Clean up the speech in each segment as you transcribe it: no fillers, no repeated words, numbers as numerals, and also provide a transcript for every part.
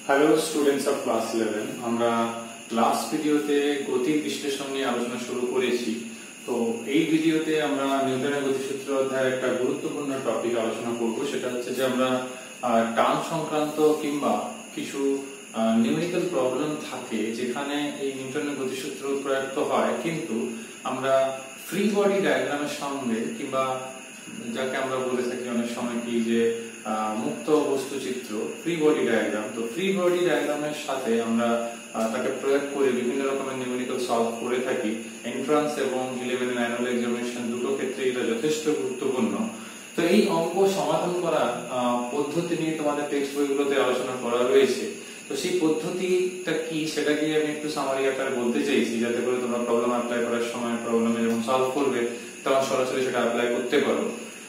Hello students of class 11 আমরা last ভিডিওতে গতির বিশ্লেষণ নিয়ে আলোচনা শুরু করেছি। তো এই ভিডিওতে আমরা নিউটনের গতিসূত্র অধ্যায়ের একটা গুরুত্বপূর্ণ টপিক আলোচনা করব, সেটা হচ্ছে যে আমরা টান সংক্রান্ত কিংবা কিছু নিউমেরিক্যাল প্রবলেম থাকে যেখানে এই নিউটনের গতিসূত্র প্রয়োগ হয়, কিন্তু আমরা ফ্রি বডি ডায়াগ্রামের সঙ্গে কিংবা যাকে আমরা বলে থাকি অনেক সময় কি যে মুক্ত বস্তু চিত্র, ফ্রি বডি ডায়াগ্রাম। তো ফ্রি বডি ডায়াগ্রামের সাথে আমরা তাকে প্রয়োগ করে বিভিন্ন রকমের নিউমেরিক্যাল সলভ করে থাকি। এন্ট্রান্স এবং 11 এর অ্যানুয়াল এক্সামিনেশন দুটো ক্ষেত্রে এটা যথেষ্ট গুরুত্বপূর্ণ। তো এই অঙ্ক সমাধান করার পদ্ধতি নিয়ে তোমাদের টেক্সট বইগুলোতে আলোচনা করা রয়েছে। তো সেই পদ্ধতিটা কি সেটা দিয়ে আমি একটু সামারি আকারে বলতে চাইছি, যাতে করে তোমরা প্রবলেম অ্যাপ্লাই করার সময় প্রবলেমে যখন সলভ করবে তখন সরাসরি সেটা অ্যাপ্লাই করতে পারো।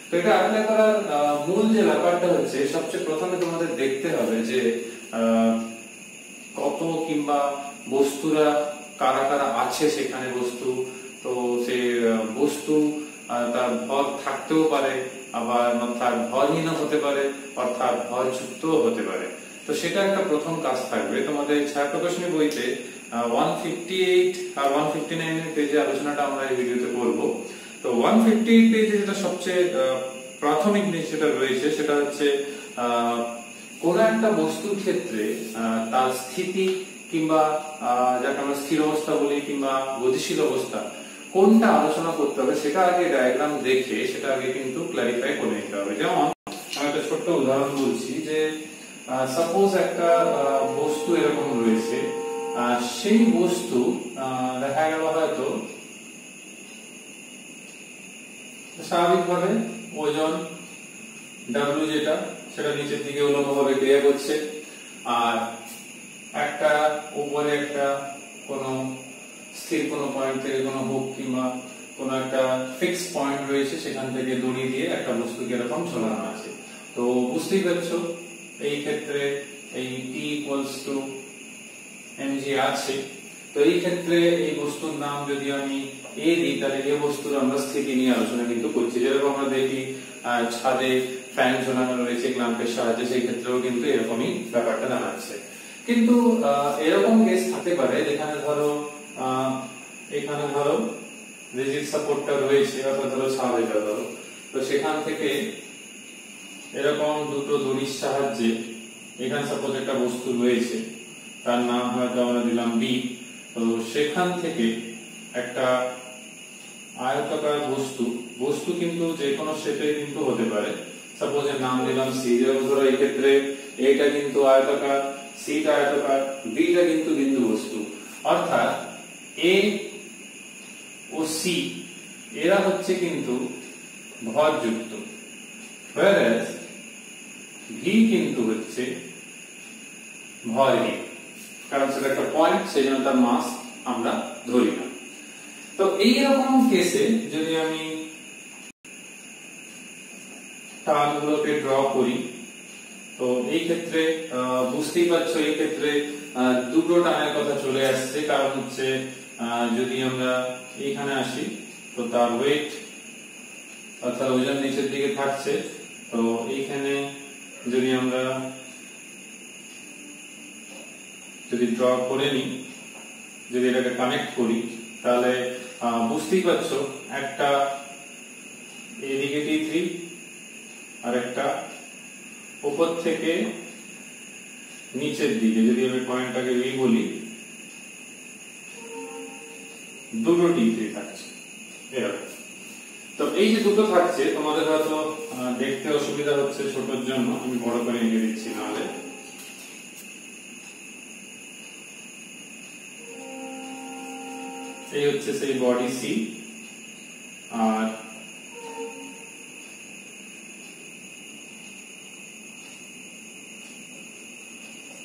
তো এটা অ্যাপ্লাই করার মূল যে ব্যাপারটা হচ্ছে, সবচেয়ে প্রথমে তোমাদের দেখতে হবে যে কত কিংবা বস্তুরা কারা কারা আছে সেখানে বস্তু। তো সেই বস্তু তার ভর থাকতেও পারে, আবার তার ভরহীন হতে পারে, অর্থাৎ ভরযুক্ত হতে পারে। তো সেটা একটা প্রথম কাজ থাকবে তোমাদের ছায়া প্রকাশনী বইতে 158 আর 159 এর পেজে আলোচনাটা আমরা এই ভিডিওতে করব। তো 158 পেজে যেটা সবচেয়ে প্রাথমিক জিনিস যেটা রয়েছে সেটা হচ্ছে কোন একটা বস্তুর ক্ষেত্রে তার স্থিতি কিংবা যাকে আমরা স্থির অবস্থা বলি কিংবা গতিশীল অবস্থা কোনটা আলোচনা করতে হবে সেটা আগে ডায়াগ্রাম দেখে সেটা আগে কিন্তু ক্লারিফাই করে নিতে হবে। যেমন আমি একটা ছোট্ট উদাহরণ বলছি যে সাপোজ একটা বস্তু এরকম রয়েছে, সেই বস্তু দেখা গেল হয়তো স্বাভাবিকভাবে ওজন W যেটা সেটা নিচের দিকে উল্লম্বভাবে ক্রিয়া করছে, আর একটা উপরে একটা কোনো স্থির কোনো পয়েন্ট থেকে কোনো হুক কিংবা কোনো একটা ফিক্স পয়েন্ট রয়েছে, সেখান থেকে দড়ি দিয়ে একটা বস্তুকে এরকম ঝোলানো আছে। তো বুঝতেই পারছো এই ক্ষেত্রে এই T = mg আছে। তো এই ক্ষেত্রে এই বস্তুর নাম যদি আমি A দিই, তাহলে এই বস্তুর আমরা স্থিতি নিয়ে আলোচনা কিন্তু করছি। যেরকম আমরা দেখি ছাদে ফ্যান ঝোলানো রয়েছে ল্যাম্পের সাহায্যে, সেই ক্ষেত্রেও কিন্তু এরকমই ব্যাপারটা দাঁড়াচ্ছে। কিন্তু এরকম কেস থাকতে পারে যেখানে ধরো এখানে ধরো রিজিড সাপোর্টটা রয়েছে, অর্থাৎ ধরো ছাদ এটা ধরো, তো সেখান থেকে এরকম দুটো দড়ির সাহায্যে এখানে সাপোজ একটা বস্তু রয়েছে, তার নাম হয়তো আমরা দিলাম B। তো সেখান থেকে একটা আয়তাকার বস্তু কিন্তু যে কোনো শেপে কিন্তু হতে পারে। সাপোজ এর নাম দিলাম C। যেমন ধরো এই ক্ষেত্রে এটা কিন্তু আয়তাকার, C টা আয়তাকার, B টা কিন্তু বিন্দু বস্তু, অর্থাৎ A ও C এরা হচ্ছে কিন্তু ভরযুক্ত, whereas V কিন্তু হচ্ছে ভরহীন, কারণ সেটা একটা পয়েন্ট, সেই জন্য তার মাস আমরা ধরি না। তো এইরকম কেসে যদি আমি টানগুলোকে ড্র করি, তো এই ক্ষেত্রে বুঝতেই পারছো এই ক্ষেত্রে দুটো টানের কথা চলে আসছে। কারণ হচ্ছে যদি আমরা এইখানে আসি, তো তার ওয়েট অর্থাৎ ওজন নিচের দিকে থাকছে। তো এইখানে যদি আমরা যদি ড্র করে নিই, যদি এটাকে কানেক্ট করি, তাহলে বুঝতেই পারছো একটা এদিকে T3 আর একটা উপর থেকে নিচের দিকে, যদি আমি পয়েন্টটাকে V বলি, দুটো T3 থাকছে এরকম। তো এই যে দুটো থাকছে তোমাদের হয়তো দেখতে অসুবিধা হচ্ছে ছোটর জন্য, আমি বড় করে এঁকে দিচ্ছি। নাহলে এই হচ্ছে সেই বডি C, আর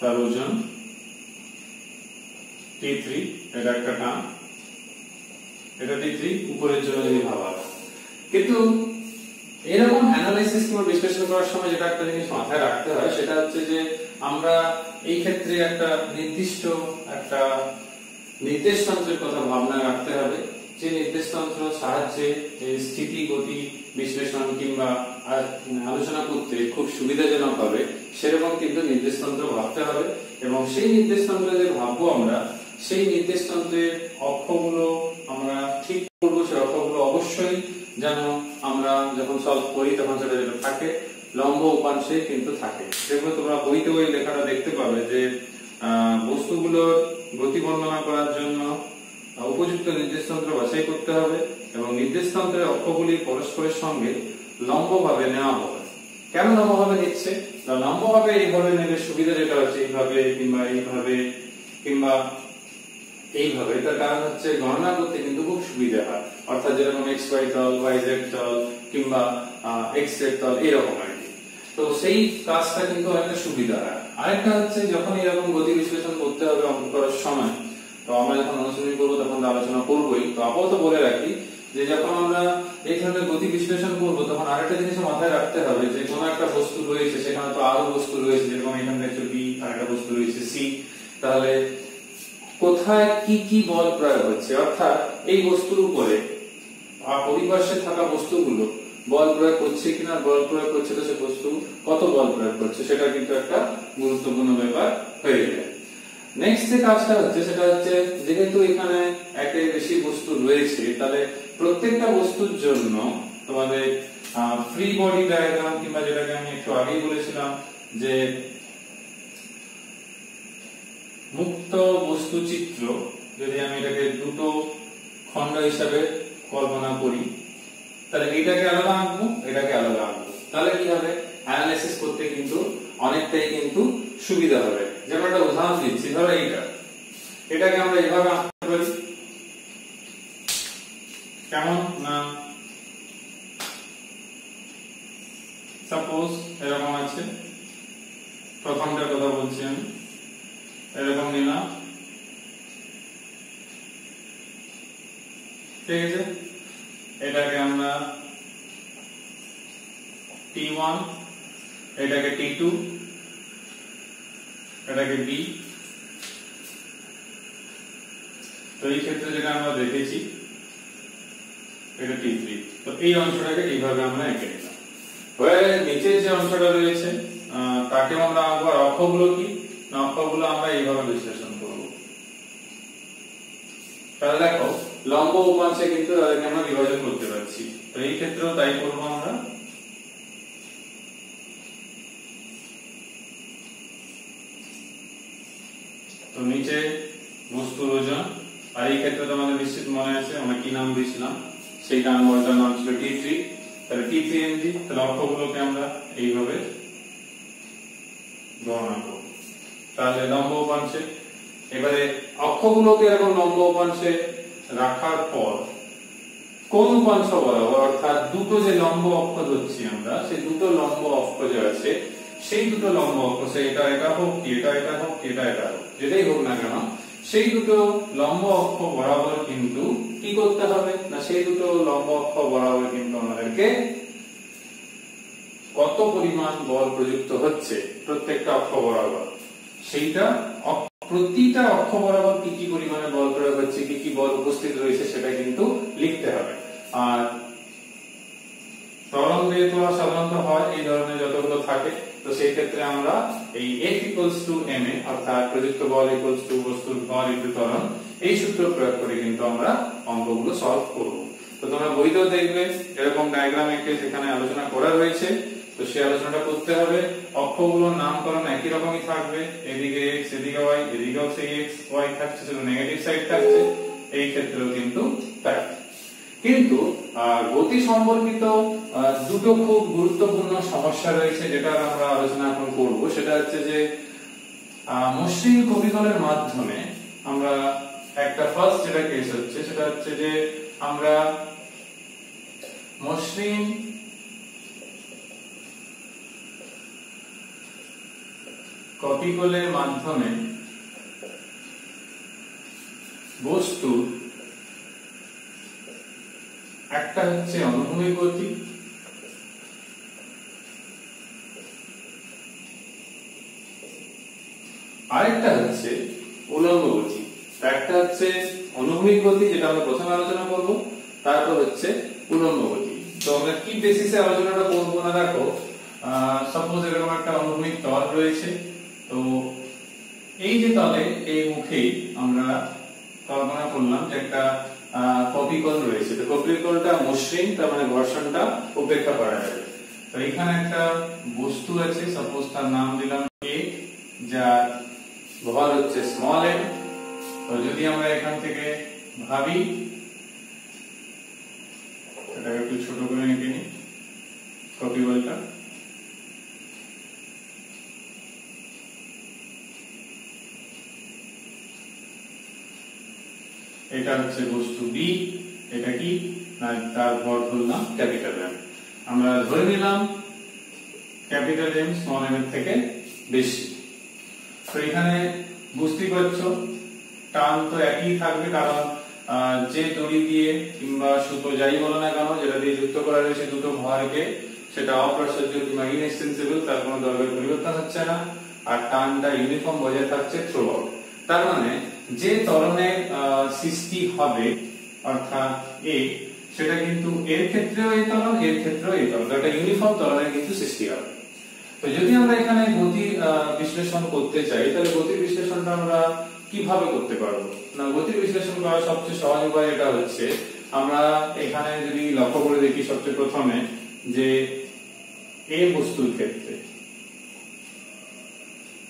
তার ওজন T3, এটা একটা টান, এটা T3 উপরের জন্য যদি ভাবা। কিন্তু এরকম অ্যানালাইসিস কিংবা বিশ্লেষণ করার সময় যেটা একটা জিনিস মাথায় রাখতে হয় সেটা হচ্ছে যে আমরা এই ক্ষেত্রে একটা নির্দিষ্ট একটা নির্দেশতন্ত্রের কথা ভাবনা রাখতে হবে, যে নির্দেশতন্ত্র সাহায্যে স্থিতি গতি বিশ্লেষণ কিংবা আলোচনা করতে খুব সুবিধাজনক হবে সেরকম কিন্তু নির্দেশতন্ত্র ভাবতে হবে, এবং সেই নির্দেশতন্ত্র যে ভাববো আমরা, সেই নির্দেশতন্ত্রের অক্ষগুলো আমরা ঠিক করবো। সেই অক্ষগুলো অবশ্যই যেন আমরা যখন সলভ করি তখন সেটা যেন থাকে লম্ব উপাংশে কিন্তু থাকে। যেগুলো তোমরা বইতে ওই লেখাটা দেখতে পাবে যে বস্তুগুলোর গতি বর্ণনা করার জন্য উপযুক্ত নির্দেশতন্ত্র বাছাই করতে হবে এবং নির্দেশতন্ত্রের অক্ষগুলি পরস্পরের সঙ্গে লম্বভাবে নেওয়া হবে। কেন লম্বভাবে নিচ্ছে? লম্বভাবে এইভাবে নেবে সুবিধা যেটা হচ্ছে এইভাবে কিংবা এইভাবে কিংবা এইভাবে। এটার কারণ হচ্ছে গণনা করতে কিন্তু খুব সুবিধা হয়, অর্থাৎ যেরকম এক্স ওয়াই তল, ওয়াই জেড তল কিংবা এক্স জেড তল এরকম আর কি। তো সেই কাজটা কিন্তু অনেকটা সুবিধা হয়। আরেকটা হচ্ছে যখন এরকম গতি বিশ্লেষণ করতে হবে অঙ্ক করার সময়, তো আমরা যখন অনুশীলনী করবো তখন আলোচনা করবোই। তো আপাতত বলে রাখি যে যখন আমরা এই ধরনের গতি বিশ্লেষণ করবো তখন আরেকটা জিনিস মাথায় রাখতে হবে যে কোনো একটা বস্তু রয়েছে, সেখানে তো আরো বস্তু রয়েছে, যেরকম এখানে দেখছো বি, আরেকটা বস্তু রয়েছে সি। তাহলে কোথায় কি কি বল প্রয়োগ হচ্ছে, অর্থাৎ এই বস্তুর উপরে পরিপার্শ্বে থাকা বস্তুগুলো বল প্রয়োগ করছে কিনা, বল প্রয়োগ করছে তো সে বস্তু কত বল প্রয়োগ করছে, সেটা কিন্তু একটা গুরুত্বপূর্ণ ব্যাপার হয়ে যায়। নেক্সট যে কাজটা হচ্ছে সেটা হচ্ছে যেহেতু এখানে একটা বেশি বস্তু রয়েছে, তাহলে প্রত্যেকটা বস্তুর জন্য তোমাদের ফ্রি বডি ডায়াগ্রাম কিংবা যেটাকে আমি একটু আগেই বলেছিলাম যে মুক্ত বস্তু চিত্র, যদি আমি এটাকে দুটো খণ্ড হিসাবে কল্পনা করি, তাহলে এটাকে আলাদা আঁকবো, এটাকে আলাদা আঁকবো। তাহলে কি হবে, অ্যানালাইসিস করতে কিন্তু অনেকটাই কিন্তু সুবিধা হবে। যেমন একটা উদাহরণ দিচ্ছি, ধরো এটাকে আমরা এভাবে আঁকতে পারি। কেমন না, সাপোজ এরকম আছে, প্রথমটার কথা বলছি আমি, এরকম নিলাম, ঠিক আছে। এটাকে আমরা T1, এটাকে T2, এটাকে B। তো এই ক্ষেত্রে যেটা আমরা দেখেছি এটা T3। তো এই অংশটাকে এইভাবে আমরা এঁকে নিলাম। নিচের যে অংশটা রয়েছে তাকে আমরা আঁকবো। অক্ষগুলো কি, অক্ষগুলো আমরা এইভাবে বিশ্লেষণ করব। তাহলে দেখো লম্ব উপাংশে কিন্তু তাদেরকে আমরা বিভাজন করতে পারছি। তো এই ক্ষেত্রেও তাই করবো আমরা। তো নিচে বস্তুর ওজন, আর এই ক্ষেত্রে তোমাদের নিশ্চিত মনে আছে আমরা কি নাম দিয়েছিলাম, সেই বলটার নাম ছিল T3। তাহলে T3 mg। তাহলে অক্ষগুলোকে আমরা এইভাবে গণনা করব। তাহলে লম্ব উপাংশে এবারে অক্ষগুলোকে এরকম লম্ব উপাংশে রাখার পর কোন উপাংশ বরাবর, অর্থাৎ দুটো যে লম্ব অক্ষ ধরছি আমরা, সেই দুটো লম্ব অক্ষ যে আছে সেই দুটো লম্ব অক্ষ, এটা হোক কি এটা হোক কি এটা হোক, যেটাই হোক না কেন, সেই দুটো লম্ব অক্ষ বরাবর কিন্তু কি করতে হবে না, সেই দুটো লম্ব অক্ষ বরাবর কিন্তু আমাদেরকে কত পরিমাণ বল প্রযুক্ত হচ্ছে প্রত্যেকটা অক্ষ বরাবর, সেইটা প্রতিটা অক্ষ বরাবর কি কি পরিমাণে বল প্রয়োগ হচ্ছে, কি কি বল উপস্থিত রয়েছে সেটা কিন্তু লিখতে হবে। আর ত্বরণ যেহেতু সাধারণত হয় এই ধরনের যতগুলো থাকে, তো সেই ক্ষেত্রে আমরা এই F = ma, অর্থাৎ প্রযুক্ত বল = বস্তুর ভর × ত্বরণ, এই সূত্র প্রয়োগ করে কিন্তু আমরা অঙ্কগুলো সলভ করব। তো তোমরা বইতেও দেখবে এরকম ডায়াগ্রাম এঁকে সেখানে আলোচনা করা রয়েছে। তো সেই আলোচনাটা করতে হবে। অক্ষগুলোর নামকরণ একই রকমই থাকবে, এদিকে x এদিকে y, এদিকেও সেই x y থাকছে, শুধু নেগেটিভ সাইড থাকছে। এই ক্ষেত্রেও কিন্তু তাই। কিন্তু গতি সম্পর্কিত দুটো খুব গুরুত্বপূর্ণ সমস্যা রয়েছে, যেটা আমরা আলোচনা এখন করব। সেটা হচ্ছে যে মসৃণ কপিতলের মাধ্যমে আমরা একটা ফার্স্ট যেটা কেস হচ্ছে সেটা হচ্ছে যে আমরা মসৃণ কপিকলের মাধ্যমে বস্তু একটা হচ্ছে অনুভূমিক গতি, আরেকটা হচ্ছে উলম্ব গতি। একটা হচ্ছে অনুভূমিক গতি, যেটা আমরা প্রথমে আলোচনা করব, তারপর হচ্ছে উলম্ব গতি। তো আমরা কি বেসিসে আলোচনাটা করব না, দেখো সাপোজ এরকম একটা অনুভূমিক তল রয়েছে, তো এই যে তলে এই মুখেই আমরা কল্পনা করলাম যে একটা কপিকল রয়েছে, তো কপিকলটা মসৃণ, তার মানে ঘর্ষণটা উপেক্ষা করা যাবে। তো এখানে একটা বস্তু আছে, সাপোজ তার নাম দিলাম এ, যার ভর হচ্ছে স্মল এম। তো যদি আমরা এখান থেকে ভাবি, এটাকে একটু ছোট করে এঁকে নিই কপিকলটা। এটা হচ্ছে বস্তু বি, এটা কি না তার ভর ধরলাম ক্যাপিটাল এম। আমরা ধরে নিলাম ক্যাপিটাল এম স্মল এম এর থেকে বেশি। তো এখানে বুঝতেই পারছো টান তো একই থাকবে, কারণ যে দড়ি দিয়ে কিংবা সুতো যাই বলো না কেন যেটা দিয়ে যুক্ত করা রয়েছে দুটো ভরকে, সেটা অপ্রসার্য কিংবা ইনএক্সটেন্সিবল, তার কোনো দৈর্ঘ্যের পরিবর্তন হচ্ছে না, আর টানটা ইউনিফর্ম বজায় থাকছে থ্রু আউট। তার মানে যে ত্বরণের সৃষ্টি হবে অর্থাৎ এ, সেটা কিন্তু এর ক্ষেত্রেও এই ত্বরণ, এর ক্ষেত্রেও এই ত্বরণ, একটা ইউনিফর্ম ত্বরণের কিন্তু সৃষ্টি হবে। তো যদি আমরা এখানে গতি বিশ্লেষণ করতে চাই, তাহলে গতির বিশ্লেষণটা আমরা কিভাবে করতে পারবো? না, গতির বিশ্লেষণ করার সবচেয়ে সহজ উপায় এটা হচ্ছে, আমরা এখানে যদি লক্ষ্য করে দেখি সবচেয়ে প্রথমে যে এ বস্তুর ক্ষেত্রে,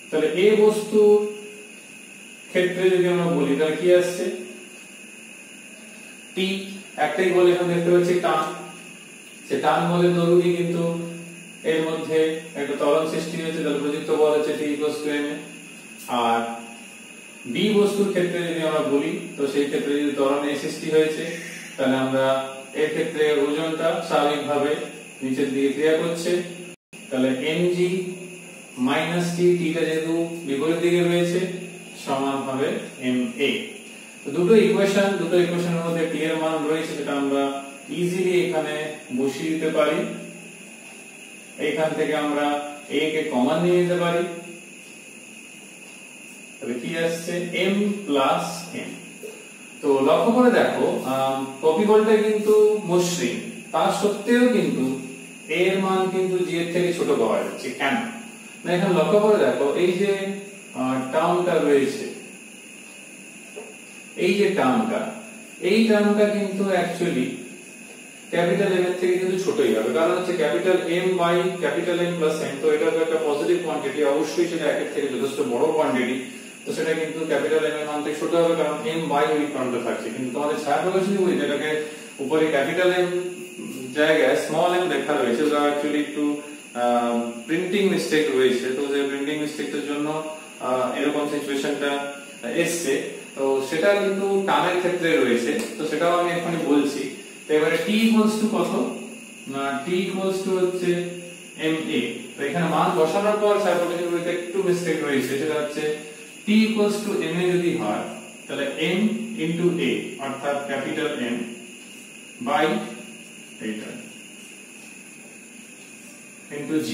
তাহলে এ বস্তুর ক্ষেত্রে যদি আমরা বলি তাহলে কি আসছে, টি, একটাই বল এখানে দেখতে পাচ্ছি টান, সে টান বলের দৈর্ঘ্য কিন্তু এর মধ্যে একটা ত্বরণ সৃষ্টি হয়েছে, তাহলে প্রযুক্ত বল হচ্ছে টি ইকুয়ালস টু এম। আর বি বস্তুর ক্ষেত্রে যদি আমরা বলি, তো সেই ক্ষেত্রে যদি ত্বরণ এ সৃষ্টি হয়েছে, তাহলে আমরা এর ক্ষেত্রে ওজনটা স্বাভাবিকভাবে নিচের দিকে ক্রিয়া করছে, তাহলে mg মাইনাস টি, টিটা যেহেতু বিপরীত দিকে রয়েছে, সমান হবে ma। তো দুটো ইকুয়েশনের মধ্যে টি এর মান রয়েছে, সেটা আমরা ইজিলি এখানে বসিয়ে দিতে পারি। এইখান থেকে আমরা a কে কমন নিয়ে নিতে পারি, তাহলে কি আসছে m প্লাস m। তো লক্ষ্য করে দেখো কপিকলটা কিন্তু মসৃণ, তা সত্ত্বেও কিন্তু এর মান কিন্তু জি এর থেকে ছোট পাওয়া যাচ্ছে। কেন না, এখানে লক্ষ্য করে দেখো এই যে টার্মটা রয়েছে, এই যে টার্মটা কিন্তু অ্যাকচুয়ালি ক্যাপিটাল এম এর থেকে কিন্তু ছোটই হবে, কারণ হচ্ছে capital M by capital M plus M, তো এটা তো একটা পজিটিভ কোয়ান্টিটি, অবশ্যই সেটা একের থেকে যথেষ্ট বড় কোয়ান্টিটি, তো সেটা কিন্তু ক্যাপিটাল এম এর মান থেকে ছোট হবে, কারণ এম বাই ওই টার্মটা থাকছে। কিন্তু তোমাদের ছায়া প্রকাশনী বই যেটাকে উপরে ক্যাপিটাল এম জায়গায় স্মল এম লেখা রয়েছে, ওটা অ্যাকচুয়ালি একটু প্রিন্টিং মিস্টেক রয়েছে, তো যে প্রিন্টিং মিস্টেকের জন্য এরকম সিচুয়েশনটা এসছে, তো সেটা কিন্তু টানের ক্ষেত্রে রয়েছে, তো সেটাও আমি এখনই বলছি। তো এবারে t ইকুয়ালস টু কত, না t ইকুয়ালস টু হচ্ছে ma। তো এখানে মান বসানোর পর সাইকোলজির বইতে একটু মিস্টেক রয়েছে, সেটা হচ্ছে t ইকুয়ালস টু ma যদি হয়, তাহলে m ইনটু a অর্থাৎ ক্যাপিটাল M বাই এইটা ইনটু g।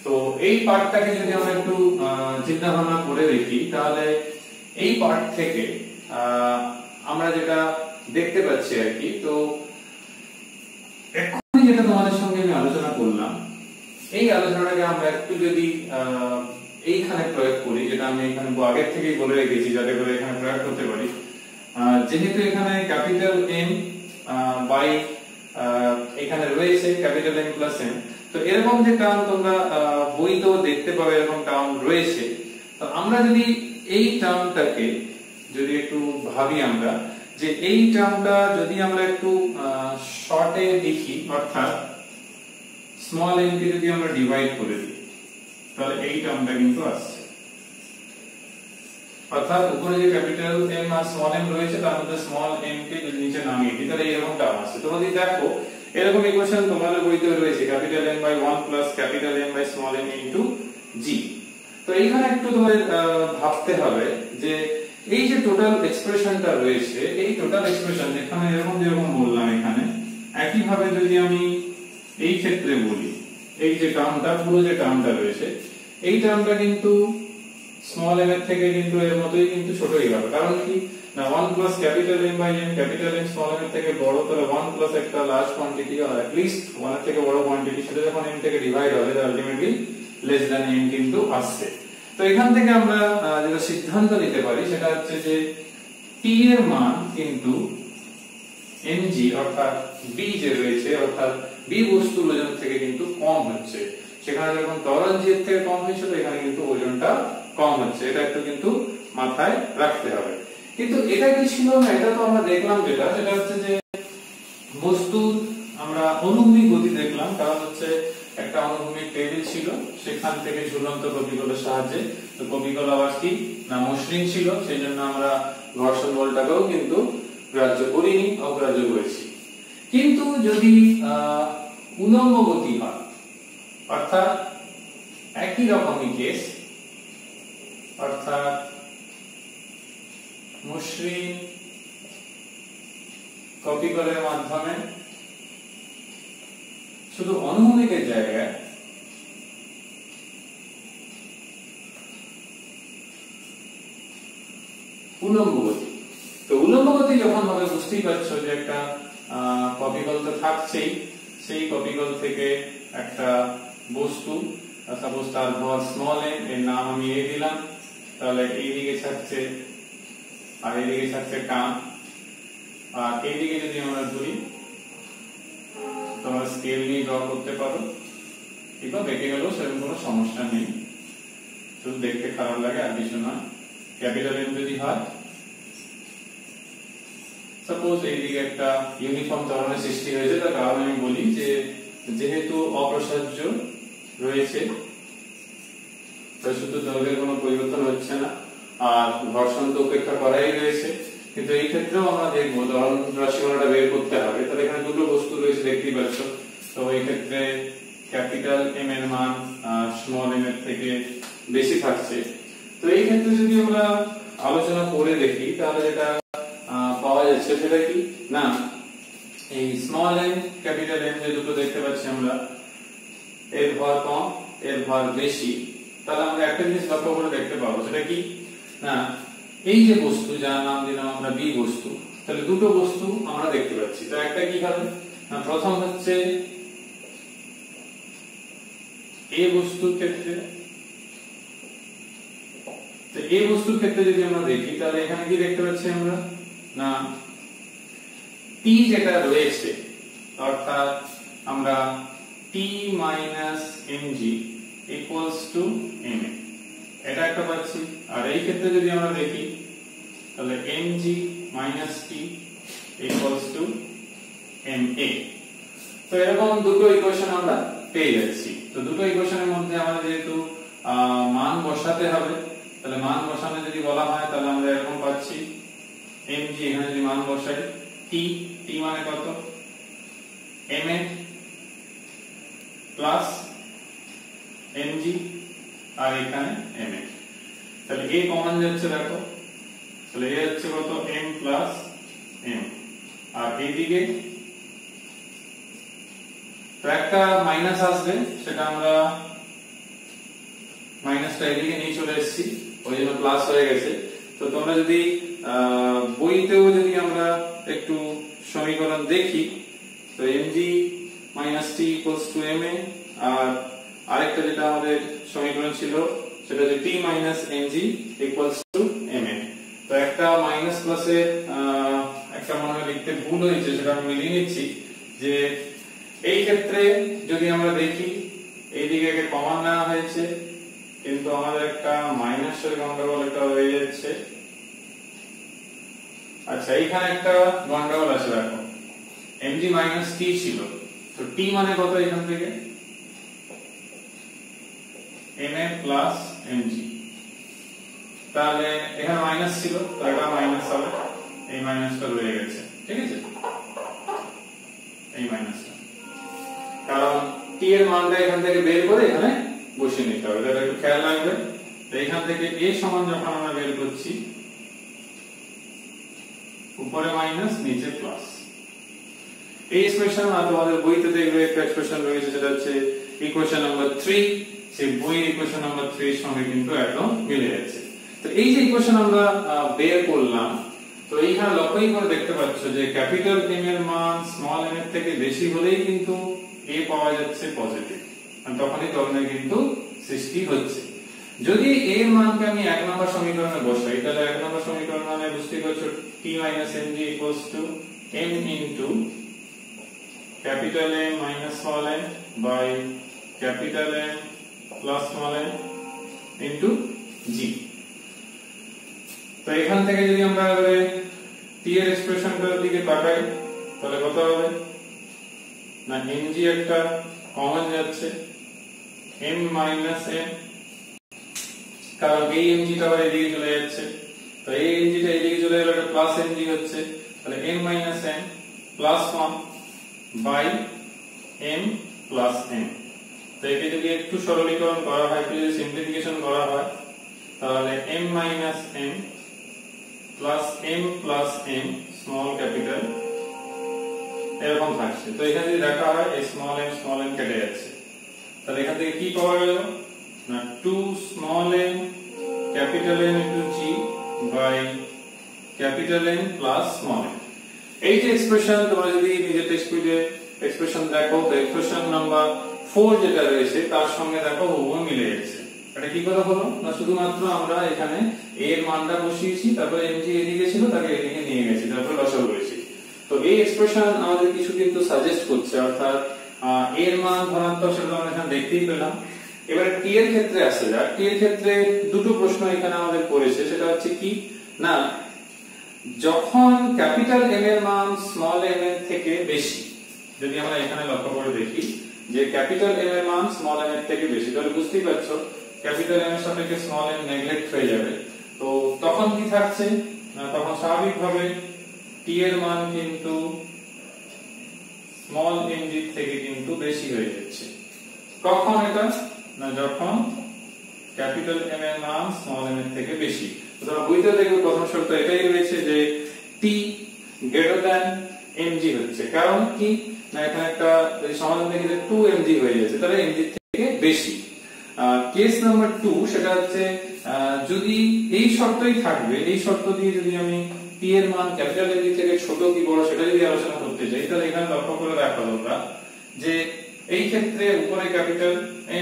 তো এই পার্টটাকে যদি আমরা একটু চিন্তা ভাবনা করে দেখি, তাহলে এই পার্ট থেকে আমরা যেটা দেখতে পাচ্ছি আর কি, তো এখনই যেটা তোমাদের সঙ্গে আমি আলোচনা করলাম, এই আলোচনাটাকে আমরা একটু যদি এইখানে প্রয়োগ করি, যেটা আমি এখানে আগের থেকেই বলে রেখেছি যাতে করে এখানে প্রয়োগ করতে পারি। যেহেতু এখানে ক্যাপিটাল এম বাই এখানে রয়েছে ক্যাপিটাল এম প্লাস এম, তো এরকম যে টার্ম তোমরা বইতেও দেখতে পাবে, এরকম টার্ম রয়েছে। তো আমরা যদি এই টার্মটাকে যদি একটু ভাবি, আমরা যে এই টার্মটা যদি আমরা একটু শর্টে লিখি, অর্থাৎ স্মল m কে যদি আমরা ডিভাইড করে দিই, তাহলে এই টার্মটা কিন্তু আসছে, অর্থাৎ উপরে যে ক্যাপিটাল M আর স্মল m রয়েছে তার মধ্যে স্মল m কে যদি নিচে নামিয়ে দিই, তাহলে এরকম টার্ম আসছে। তোমরা যদি দেখো এরকম ইকুয়েশন তোমাদের বইতে রয়েছে, capital M by 1 plus capital M by small m into g। তো এইখানে একটু তোমাদের ভাবতে হবে যে এই যে টোটাল এক্সপ্রেশনটা রয়েছে, এই টোটাল এক্সপ্রেশন এখানে যেরকম বললাম, এখানে একই ভাবে যদি আমি এই ক্ষেত্রে বলি, এই যে টার্মটা পুরো যে টার্মটা রয়েছে, এই টার্মটা কিন্তু স্মল m এর থেকে কিন্তু এর মতোই কিন্তু ছোটই হবে, কারণ কি না 1 plus capital M by n, capital M small m এর থেকে বড়, তাহলে 1 প্লাস একটা লার্জ কোয়ান্টিটি আর at least 1 এর থেকে বড় কোয়ান্টিটি, সেটা যখন m থেকে ডিভাইড হবে তাহলে আলটিমেটলি লেস দ্যান m কিন্তু আসছে। তো এখান থেকে আমরা যেটা সিদ্ধান্ত নিতে পারি সেটা হচ্ছে যে t এর মান কিন্তু mg অর্থাৎ b যে রয়েছে অর্থাৎ b বস্তুর ওজন থেকে কিন্তু কম হচ্ছে। সেখানে যখন তরল জি এর থেকে কম হয়েছিল এখানে কিন্তু ওজনটা কম হচ্ছে, এটা একটু কিন্তু মাথায় রাখতে হবে। কিন্তু এটা কি ছিল না, এটা তো আমরা দেখলাম যেটা সেটা হচ্ছে যে বস্তুর আমরা অনুভূমিক গতি দেখলাম, কারণ হচ্ছে একটা অনুভূমিক টেবিল ছিল, সেখান থেকে ঝুলন্ত কপিকলের সাহায্যে, তো কপিকল আবার কি না মসৃণ ছিল, সেই জন্য আমরা ঘর্ষণ বলটাকেও কিন্তু গ্রাহ্য করিনি, অগ্রাহ্য করেছি। কিন্তু যদি উলম্ব গতি হয় অর্থাৎ একই রকমই কেস, অর্থাৎ মসৃণ কপিকলের মাধ্যমে শুধু অনুভূমিকের জায়গায় উলম্ব গতি, তো উলম্ব গতি যখন হবে বুঝতেই পারছো যে একটা কপিকল তো থাকছেই, সেই কপিকল থেকে একটা বস্তু, সাপোজ তার ভর স্মল m, এর নাম আমি a দিলাম, তাহলে এইদিকে থাকছে আর এইদিকে থাকছে টান, আর এইদিকে যদি আমরা ধরি তোমরা স্কেল নিয়ে ড্র করতে পারো, কিংবা বেঁকে গেলেও সেরকম কোনো সমস্যা নেই, শুধু দেখতে খারাপ লাগে আর কিছু না। ক্যাপিটাল M যদি হয়, সাপোজ এইদিকে একটা ইউনিফর্ম ত্বরণের সৃষ্টি হয়েছে, তার কারণ আমি বলি যে যেহেতু অপ্রসার্য রয়েছে তাই শুধু দৈর্ঘ্যের কোনো পরিবর্তন হচ্ছে না, আর ঘর্ষণ তো উপেক্ষা করাই রয়েছে, কিন্তু এই ক্ষেত্রেও আমরা দেখবো ত্বরণ রাশিমালাটা বের করতে হবে। তাহলে এখানে দুটো বস্তু রয়েছে দেখতেই পাচ্ছ, তো এই ক্ষেত্রে ক্যাপিটাল M এর মান স্মল m এর থেকে বেশি থাকছে। তো এই ক্ষেত্রে যদি আমরা আলোচনা করে দেখি তাহলে যেটা পাওয়া যাচ্ছে সেটা কি না, এই স্মল m ক্যাপিটাল M যে দুটো দেখতে পাচ্ছি আমরা, এর ভর কম এর ভর বেশি, তাহলে আমরা একটা জিনিস লক্ষ্য করে দেখতে পাবো সেটা কি না, এই যে বস্তু যার নাম দিলাম আমরা বি বস্তু, তাহলে দুটো বস্তু আমরা দেখতে পাচ্ছি। তো একটা কি হবে না, প্রথম হচ্ছে এ বস্তুর ক্ষেত্রে, তো এই বস্তুর ক্ষেত্রে যদি আমরা দেখি তাহলে এখানে কি দেখতে পাচ্ছি আমরা না, T যেটা রয়েছে অর্থাৎ আমরা T minus mg equals to ma, এটা একটা পাচ্ছি। আর এই ক্ষেত্রে যদি আমরা দেখি তাহলে mg minus t equals to ma, তো এরকম দুটো ইকুয়েশন আমরা পেয়ে যাচ্ছি। তো দুটো ইকুয়েশনের মধ্যে আমাদের যেহেতু মান বসাতে হবে, তাহলে মান বসানো যদি বলা হয় তাহলে আমরা এরকম পাচ্ছি mg, এখানে যদি মান বসাই t, t মানে কত ma প্লাস mg আর এখানে ma, তাহলে a কমন যাচ্ছে দেখো, তাহলে a হচ্ছে কত m প্লাস m, আর এইদিকে তো একটা মাইনাস আসবে, সেটা আমরা মাইনাসটা এদিকে নিয়ে চলে এসেছি, ওই জন্য প্লাস হয়ে গেছে। তো তোমরা যদি বইতেও যদি আমরা একটু সমীকরণ দেখি, তো mg minus t equals to ma, আর আরেকটা যেটা আমাদের সমীকরণ ছিল সেটা হচ্ছে t minus mg equals to ma। তো একটা মাইনাস প্লাসে একটা মনে হয় লিখতে ভুল হয়েছে, সেটা আমি মিলিয়ে নিচ্ছি যে এই ক্ষেত্রে যদি আমরা দেখি এইদিকে একটা কমন নেওয়া হয়েছে, কিন্তু আমাদের একটা মাইনাসের গন্ডগোল একটা হয়ে যাচ্ছে। আচ্ছা, এইখানে একটা গন্ডগোল আছে দেখো, mg minus t ছিল, তো t মানে কত এখান থেকে ma plus mg, তাহলে এখানে মাইনাস ছিল, তো এটা মাইনাস হবে, এই মাইনাসটা রয়ে গেছে, ঠিক আছে, এই মাইনাসটা, কারণ t এর মানটা এখান থেকে বের করে এখানে বসিয়ে নিতে হবে, এটা একটু খেয়াল রাখবে। তো এখান থেকে a সমান যখন আমরা বের করছি, উপরে মাইনাস নিচে প্লাস, এই এক্সপ্রেশন আর তোমাদের বইতে দেখবে একটা এক্সপ্রেশন রয়েছে যেটা হচ্ছে ইকুয়েশন নাম্বার 3, সেই বইয়ের ইকুয়েশন নাম্বার 3 এর সঙ্গে কিন্তু একদম মিলে যাচ্ছে। তো এই যে ইকুয়েশন আমরা বের করলাম, তো এইখানে লক্ষ্যই করে দেখতে পাচ্ছ যে ক্যাপিটাল এম এর মান স্মল এম এর থেকে বেশি হলেই কিন্তু এ পাওয়া যাচ্ছে পজিটিভ, আর তখনই ত্বরণের কিন্তু সৃষ্টি হচ্ছে। যদি এ এর মানকে আমি 1 নম্বর সমীকরণে বসাই, তাহলে 1 নম্বর সমীকরণ মানে বুঝতেই পারছো t - mg m into capital M minus small m by capital M plus small m into g। তো এখান থেকে যদি আমরা এবারে t এর এক্সপ্রেশনটার দিকে তাকাই, তাহলে কত হবে না mg একটা কমন যাচ্ছে m minus m, কারণ এই mg টা আবার এদিকে চলে যাচ্ছে, তো এই mg টা এদিকে চলে গেলে এটা প্লাস mg হচ্ছে, তাহলে m minus m plus 1 by m plus m। তো একে যদি একটু সরলীকরণ করা হয়, একটু যদি সিম্পলিফিকেশন করা হয়, তাহলে m minus m plus m plus m small capital এরকম থাকছে। তো এখানে যদি দেখা হয় এই স্মল m কেটে যাচ্ছে, তাহলে এখান থেকে কি পাওয়া গেল না 2 small m capital M into g by capital M plus small m। এই যে এক্সপ্রেশন তোমরা যদি নিজের টেক্সট বইতে এক্সপ্রেশন দেখো, তো এক্সপ্রেশন নাম্বার 4 যেটা রয়েছে তার সঙ্গে দেখো হুবহু মিলে যাচ্ছে। এটা কি করে হলো না শুধুমাত্র আমরা এখানে a এর মানটা বসিয়েছি, তারপরে mg এদিকে ছিল তাকে এদিকে নিয়ে গেছি, তারপরে লসাগু করেছি। তো এই এক্সপ্রেশন আমাদের কিছু কিন্তু সাজেস্ট করছে, অর্থাৎ a এর মান ধনাত্মক সেটা আমরা এখানে দেখতেই পেলাম। এবারে t এর ক্ষেত্রে আসা যাক। t এর ক্ষেত্রে দুটো প্রশ্ন এখানে আমাদের করেছে, সেটা হচ্ছে কি না যখন ক্যাপিটাল M এর মান স্মল m এর থেকে বেশি, যদি আমরা এখানে লক্ষ্য করে দেখি যে ক্যাপিটাল M এর মান স্মল m এর থেকে বেশি, তাহলে বুঝতেই পারছো ক্যাপিটাল M এর সাপেক্ষে স্মল m নেগলেক্ট হয়ে যাবে। তো তখন কি থাকছে না তখন স্বাভাবিকভাবে t এর মান কিন্তু স্মল mg থেকে কিন্তু বেশি হয়ে যাচ্ছে। কখন এটা না যখন ক্যাপিটাল M এর মান স্মল m এর থেকে বেশি। তো তোমরা বুঝতে দেখবে প্রথম শর্ত এটাই রয়েছে যে t গ্রেটার দ্যান mg হচ্ছে, কারণ কি না এখানে একটা যদি সমাধান দেখি যে 2 mg হয়ে যাচ্ছে, তাহলে mg থেকে বেশি। কেস নাম্বার 2 সেটা হচ্ছে যদি এই শর্তই থাকবে, এই শর্ত দিয়ে যদি আমি t এর মান ক্যাপিটাল M থেকে ছোট কি বড় সেটা যদি আলোচনা করতে যাই, তাহলে এখানে লক্ষ্য করে দেখো তোমরা যে এই ক্ষেত্রে উপরে ক্যাপিটাল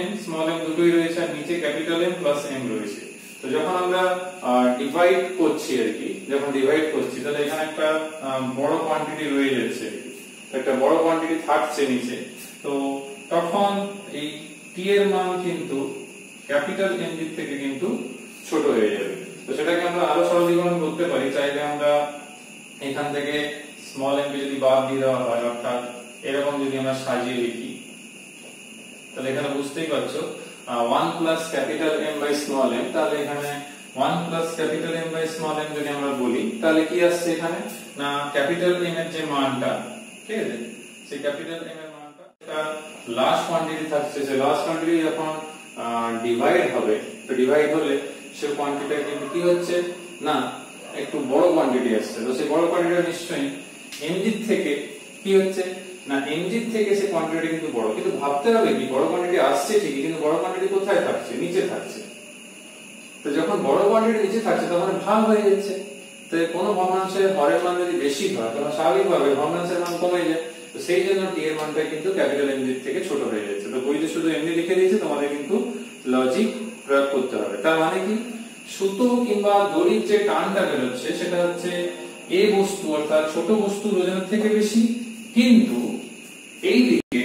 M স্মল m দুটোই রয়েছে আর নিচে ক্যাপিটাল M প্লাস m রয়েছে। তো যখন আমরা ডিভাইড করছি আর কি, যখন ডিভাইড করছি তাহলে এখানে একটা বড় কোয়ান্টিটি রয়ে যাচ্ছে, একটা বড় কোয়ান্টিটি থাকছে নিচে, তো তখন এই t এর মান কিন্তু ক্যাপিটাল M দিক থেকে কিন্তু ছোট হয়ে যাবে। তো সেটাকে আমরা আরো সরলীকরণ করতে পারি, চাইলে আমরা এখান থেকে স্মল m কে যদি বাদ দিয়ে দেওয়া হয়, অর্থাৎ এরকম যদি আমরা সাজিয়ে লিখি, তাহলে এখানে বুঝতেই পারছো 1 plus capital M by small m, তাহলে এখানে 1 plus capital M by small m যদি আমরা বলি তাহলে কি আসছে এখানে না ক্যাপিটাল M এর যে মানটা, ঠিক আছে, সেই ক্যাপিটাল M এর মানটা এটা লাস্ট কোয়ান্টিটি থাকছে, সেই লাস্ট কোয়ান্টিটি যখন ডিভাইড হবে, তো ডিভাইড হলে সেই কোয়ান্টিটিটা কিন্তু কি হচ্ছে না একটু বড় কোয়ান্টিটি আসছে। তো সেই বড় কোয়ান্টিটিটা নিশ্চয়ই mg থেকে কি হচ্ছে না mg থেকে সেই কোয়ান্টিটি কিন্তু বড়, কিন্তু ভাবতে হবে কি বড় কোয়ান্টিটি আসছে ঠিকই, কিন্তু বড় কোয়ান্টিটি কোথায় থাকছে, নিচে থাকছে। তো যখন বড় কোয়ান্টিটি নিচে থাকছে তখন ভাগ হয়ে যাচ্ছে। তো কোনো ভগ্নাংশের হরের মান যদি বেশি হয় তখন স্বাভাবিকভাবে ভগ্নাংশের মান কমে যায়। তো সেই জন্য t এর মানটা কিন্তু ক্যাপিটাল M থেকে ছোট হয়ে যাচ্ছে। তো বইতে শুধু এমনি লিখে দিয়েছে, তোমাদের কিন্তু লজিক প্রয়োগ করতে হবে। তার মানে কি সুতো কিংবা দড়ির যে টানটা বেরোচ্ছে সেটা হচ্ছে a বস্তু অর্থাৎ ছোট বস্তুর ওজনের থেকে বেশি, কিন্তু এই দিকে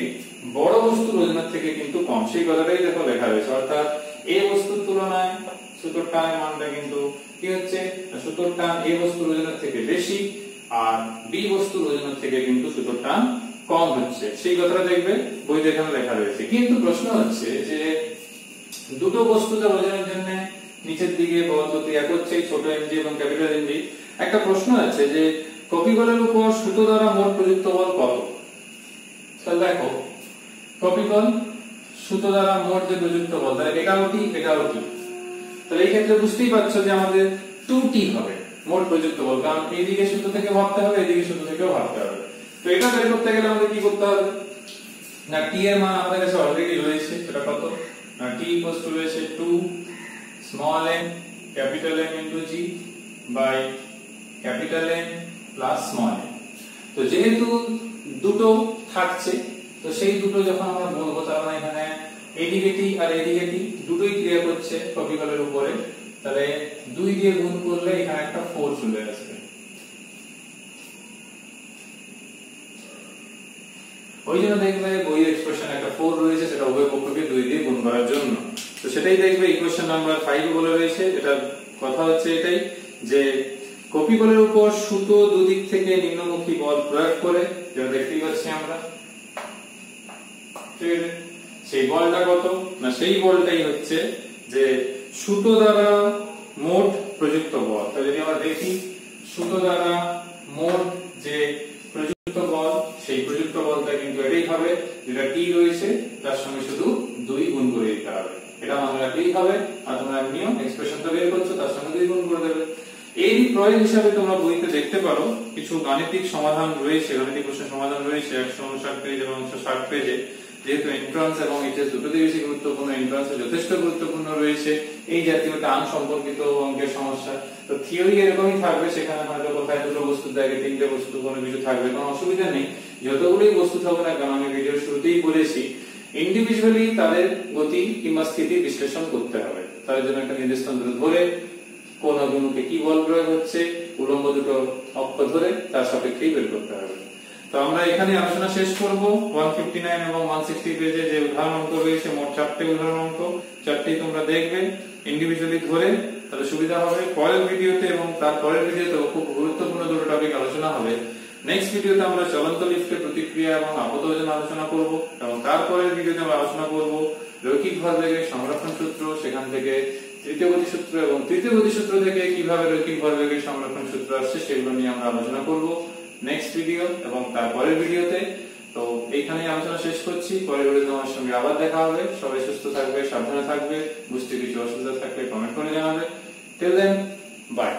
বড় বস্তুর ওজনের থেকে কিন্তু কম। সেই কথাটাই দেখো লেখা রয়েছে, অর্থাৎ a বস্তুর তুলনায় সুতোর টানের মানটা কিন্তু কি হচ্ছে সুতোর টান a বস্তুর ওজনের থেকে বেশি আর b বস্তুর ওজনের থেকে কিন্তু সুতোর টান কম হচ্ছে। সেই কথাটা দেখবে বইতে এখানে লেখা রয়েছে। কিন্তু প্রশ্ন হচ্ছে যে দুটো বস্তুতে ওজনের জন্য নিচের দিকে বল গতি এক হচ্ছে ছোট mg এবং ক্যাপিটাল mg। একটা প্রশ্ন আছে যে কপিকলের উপর সুতো দ্বারা মোট প্রযুক্ত বল কত। তাহলে দেখো কপিকল সুতো দ্বারা মোট যে প্রযুক্ত বল, তাহলে এটাও কি এটাও কি, তাহলে এই ক্ষেত্রে বুঝতেই পারছো যে আমাদের 2t হবে মোট প্রযুক্ত বল, কারণ এইদিকে সুতো থেকে ভাবতে হবে এদিকে সুতো থেকেও ভাবতে হবে। তো এটা বের করতে গেলে আমাদের কি করতে হবে না t এর মান আমাদের কাছে অলরেডি রয়েছে, সেটা কত না t রয়েছে 2 small m capital M into G by capital M plus small m। তো যেহেতু দুটো থাকছে, তো সেই দুটো যখন আমরা বলবো, তার মানে এখানে এদিকে টি আর এদিকে টি দুটোই ক্রিয়া করছে টপিক্যালের উপরে, তাহলে 2 দিয়ে গুণ করলে এখানে একটা 4 চলে আসবে। ওই জন্য দেখবে বইয়ের এক্সপ্রেশন একটা 4 রয়েছে, সেটা উভয় পক্ষকে 2 দিয়ে গুণ করার জন্য। তো সেটাই দেখবে ইকুয়েশন নাম্বার 5 বলে রয়েছে। এটা কথা হচ্ছে এটাই যে কপি বলের উপর সুতো দুদিক থেকে নিম্নমুখী বল প্রয়োগ করে, যেটা দেখতেই পাচ্ছি আমরা, সেই বলটা কত না, সেই বলটাই হচ্ছে যে সুতো দ্বারা মোট প্রযুক্ত বল। তাহলে যদি আমরা দেখি সুতো দ্বারা মোট যে প্রযুক্ত বল, সেই প্রযুক্ত বলটা কিন্তু এটাই হবে, যেটা টি রয়েছে তার সঙ্গে শুধু 2 গুণ করে দিতে হবে। এটা মনে রাখলেই হবে, আর তোমরা এমনিও এক্সপ্রেশনটা বের করছো, তার সঙ্গে 2 গুণ করে দেবে। এই প্রয়োগ হিসাবে তোমরা বইতে দেখতে পারো কিছু গাণিতিক সমাধান রয়েছে, গাণিতিক প্রশ্নের সমাধান রয়েছে 159 পেজ এবং 160 পেজে। যেহেতু এন্ট্রান্স এবং এইচএস দুটোতেই বেশি গুরুত্বপূর্ণ, এন্ট্রান্সে যথেষ্ট গুরুত্বপূর্ণ রয়েছে এই জাতীয় টান সম্পর্কিত অঙ্কের সমস্যা। তো থিওরি এরকমই থাকবে, সেখানে হয়তো কোথায় দুটো বস্তু থাকে, 3টে বস্তু, কোনো কিছু থাকবে, কোনো অসুবিধা নেই। যতগুলোই বস্তু থাকবে না কেন, আমি ভিডিওর শুরুতেই বলেছি ইন্ডিভিজুয়ালি তাদের গতি কিংবা স্থিতি বিশ্লেষণ করতে হবে। তার জন্য একটা নির্দিষ্ট দূরে ধরে কোন অভিমুখে কি বল প্রয়োগ হচ্ছে, উলম্ব দুটো অক্ষ ধরে তার সাপেক্ষেই বের করতে হবে। তো আমরা এখানে আলোচনা শেষ করব। 159 এবং 160 পেজে যে উদাহরণ অঙ্ক রয়েছে, মোট 4টে উদাহরণ অঙ্ক, 4টেই তোমরা দেখবে ইন্ডিভিজুয়ালি ধরে, তাহলে সুবিধা হবে। পরের ভিডিওতে এবং তার পরের ভিডিওতে খুব গুরুত্বপূর্ণ দুটো টপিক আলোচনা হবে। নেক্সট ভিডিওতে আমরা চলন্ত লিফটের প্রতিক্রিয়া এবং আপত ওজন আলোচনা করব, এবং তারপরের ভিডিওতে আমরা আলোচনা করব রৈখিক ভরবেগের সংরক্ষণ সূত্র, সেখান থেকে তৃতীয় গতি সূত্র, এবং তৃতীয় গতি সূত্র থেকে কিভাবে রৈখিক ভরবেগের সংরক্ষণ সূত্র আসছে সেগুলো নিয়ে আমরা আলোচনা করব নেক্সট ভিডিও এবং তারপরের ভিডিওতে। তো এইখানেই আলোচনা শেষ করছি। পরের ভিডিওতে আমার সঙ্গে আবার দেখা হবে। সবাই সুস্থ থাকবে, সাবধানে থাকবে। বুঝতে কিছু অসুবিধা থাকলে কমেন্ট করে জানাবে। Till then, by.